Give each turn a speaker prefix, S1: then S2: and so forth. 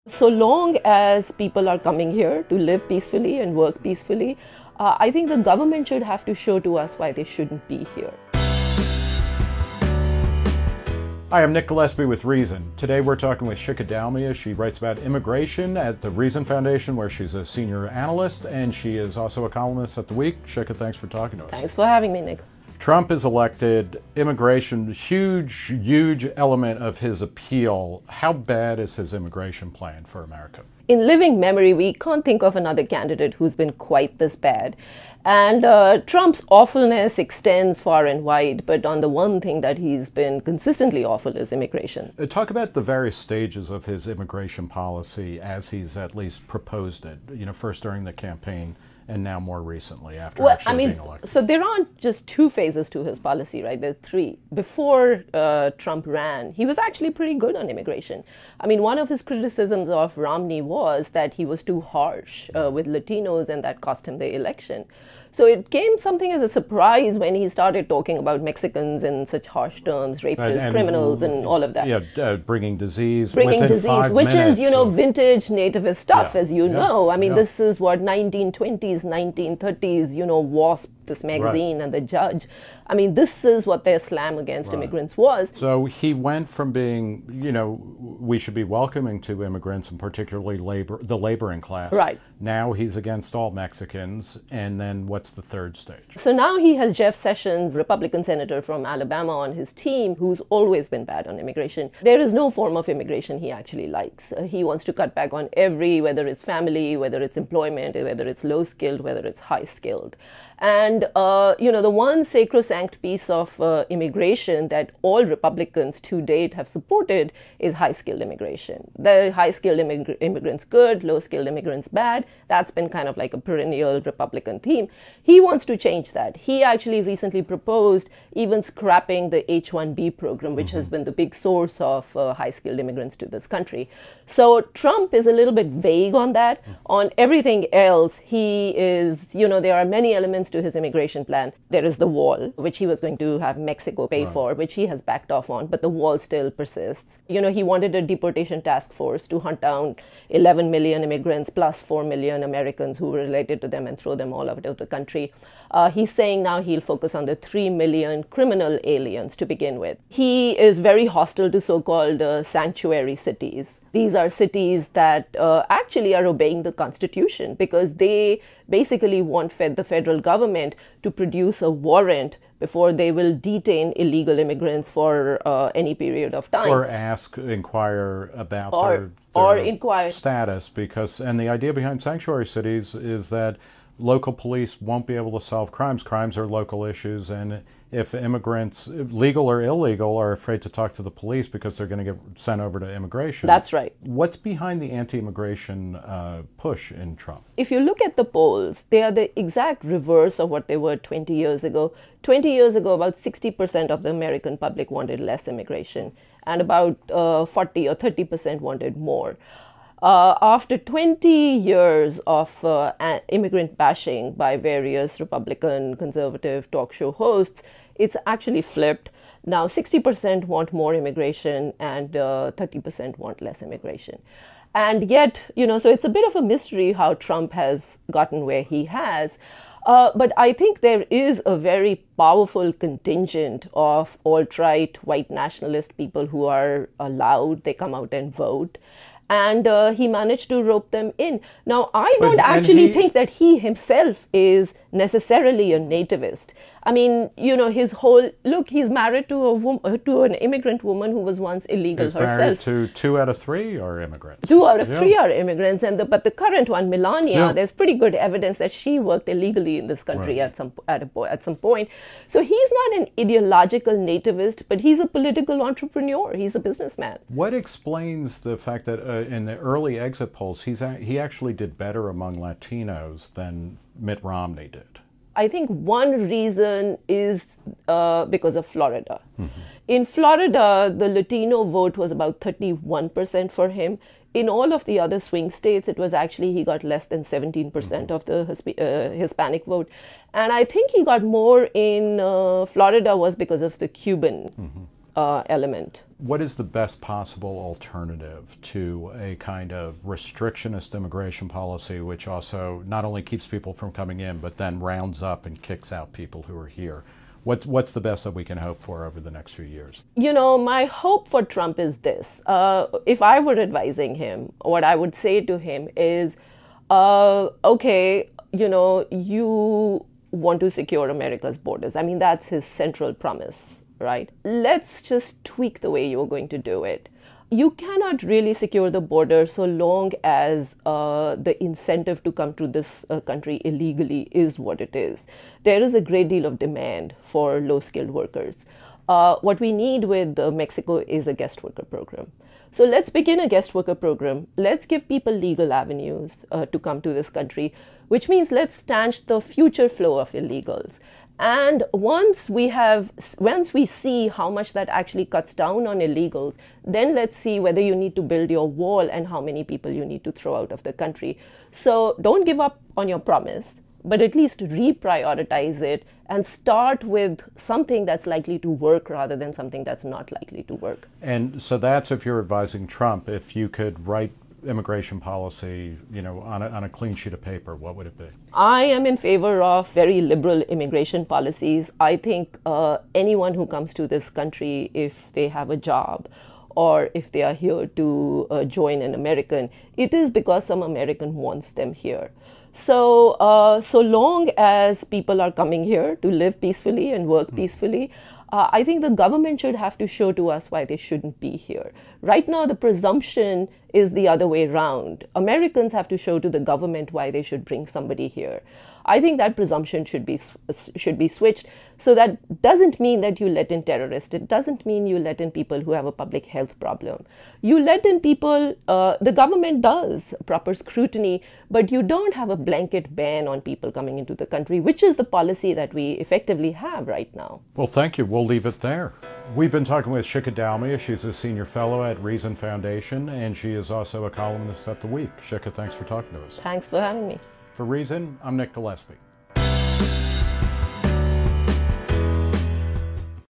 S1: So long as people are coming here to live peacefully and work peacefully, I think the government should have to show to us why they shouldn't be here.
S2: Hi, I'm Nick Gillespie with Reason. Today we're talking with Shikha Dalmia. She writes about immigration at the Reason Foundation, where she's a senior analyst, and she is also a columnist at The Week. Shikha, thanks for talking to us.
S1: Thanks for having me, Nick.
S2: Trump is elected. Immigration, huge element of his appeal. How bad is his immigration plan for America?
S1: In living memory, we can't think of another candidate who's been quite this bad. And Trump's awfulness extends far and wide, but on the one thing that he's been consistently awful is immigration.
S2: Talk about the various stages of his immigration policy as he's at least proposed it, first during the campaign and now more recently after being elected.
S1: So there aren't just two phases to his policy, right? There are three. Before Trump ran, he was actually pretty good on immigration. I mean, one of his criticisms of Romney was that he was too harsh with Latinos, and that cost him the election. So it came something as a surprise when he started talking about Mexicans in such harsh terms, rapists, criminals, and all of that.
S2: Yeah, bringing disease
S1: which
S2: minutes,
S1: is, vintage nativist stuff, as you know. I mean, this is what 1920s, 1930s, WASP, this magazine, and The Judge. I mean, this is what their slam against immigrants was.
S2: So he went from being, we should be welcoming to immigrants, and particularly the laboring class.
S1: Right.
S2: Now he's against all Mexicans, and then what's the third stage?
S1: So now he has Jeff Sessions, Republican senator from Alabama, on his team, who's always been bad on immigration. There is no form of immigration he actually likes. He wants to cut back on whether it's family, whether it's employment, whether it's low-skilled, whether it's high-skilled. And, the one sacrosanct piece of immigration that all Republicans to date have supported is high-skilled immigration. The high-skilled immigrants good, low-skilled immigrants bad. That's been kind of like a perennial Republican theme. He wants to change that. He actually recently proposed even scrapping the H-1B program, which has been the big source of high-skilled immigrants to this country. So Trump is a little bit vague on that. On everything else, he is, there are many elements to his immigration plan. There is the wall, which he was going to have Mexico pay for, which he has backed off on, but the wall still persists. He wanted a deportation task force to hunt down 11 million immigrants plus 4 million Americans who were related to them and throw them all out of the country. He's saying now he'll focus on the 3 million criminal aliens to begin with. He is very hostile to so-called sanctuary cities. These are cities that actually are obeying the Constitution because they basically want the federal government to produce a warrant before they will detain illegal immigrants for any period of time.
S2: Or inquire about their status. And the idea behind sanctuary cities is that local police won't be able to solve crimes. Crimes are local issues, and if immigrants, legal or illegal, are afraid to talk to the police because they're going to get sent over to immigration.
S1: That's right. What's
S2: behind the anti-immigration push in Trump?
S1: If you look at the polls, they are the exact reverse of what they were 20 years ago. 20 years ago, about 60% of the American public wanted less immigration, and about 40 or 30% wanted more. After 20 years of immigrant bashing by various Republican conservative talk show hosts, it's actually flipped. Now 60% want more immigration and 30% want less immigration. And yet, so it's a bit of a mystery how Trump has gotten where he has. But I think there is a very powerful contingent of alt-right white nationalist people who are allowed, they come out and vote. And he managed to rope them in. Now, I don't actually think that he himself is necessarily a nativist. I mean, his whole look, he's married to an immigrant woman who was once illegal herself.
S2: He's married to 2 out of 3 are immigrants.
S1: 2 out of 3 are immigrants, but the current one, Melania, there's pretty good evidence that she worked illegally in this country at some point. So he's not an ideological nativist, but he's a political entrepreneur. He's a businessman.
S2: What explains the fact that in the early exit polls, he actually did better among Latinos than Mitt Romney did?
S1: I think one reason is because of Florida. In Florida, the Latino vote was about 31% for him. In all of the other swing states, it was actually he got less than 17% of the Hispanic vote. And I think he got more in Florida was because of the Cuban element.
S2: What is the best possible alternative to a kind of restrictionist immigration policy, which also not only keeps people from coming in, but then rounds up and kicks out people who are here? What's the best that we can hope for over the next few years?
S1: You know, my hope for Trump is this. If I were advising him, what I would say to him is, okay, you know, you want to secure America's borders. I mean, that's his central promise, right? Let's just tweak the way you're going to do it. You cannot really secure the border so long as the incentive to come to this country illegally is what it is. There is a great deal of demand for low-skilled workers. What we need with Mexico is a guest worker program. So let's begin a guest worker program. Let's give people legal avenues to come to this country, which means let's stanch the future flow of illegals. And once we see how much that actually cuts down on illegals, then let's see whether you need to build your wall and how many people you need to throw out of the country. So don't give up on your promise, but at least reprioritize it and start with something that's likely to work rather than something that's not likely to work.
S2: And so that's if you're advising Trump. If you could write immigration policy, you know, on a clean sheet of paper, what would it be?
S1: I am in favor of very liberal immigration policies. I think anyone who comes to this country, if they have a job or if they are here to join an American, it is because some American wants them here. So, so long as people are coming here to live peacefully and work peacefully, I think the government should have to show to us why they shouldn't be here. Right now, the presumption is the other way around. Americans have to show to the government why they should bring somebody here. I think that presumption should be switched. So that doesn't mean that you let in terrorists. It doesn't mean you let in people who have a public health problem. You let in people, the government does proper scrutiny, but you don't have a blanket ban on people coming into the country, which is the policy that we effectively have right now.
S2: Well, thank you. We'll leave it there. We've been talking with Shikha Dalmia. She's a senior fellow at Reason Foundation, and she is also a columnist at The Week. Shikha, thanks for talking to us.
S1: Thanks for having me.
S2: For Reason, I'm Nick Gillespie.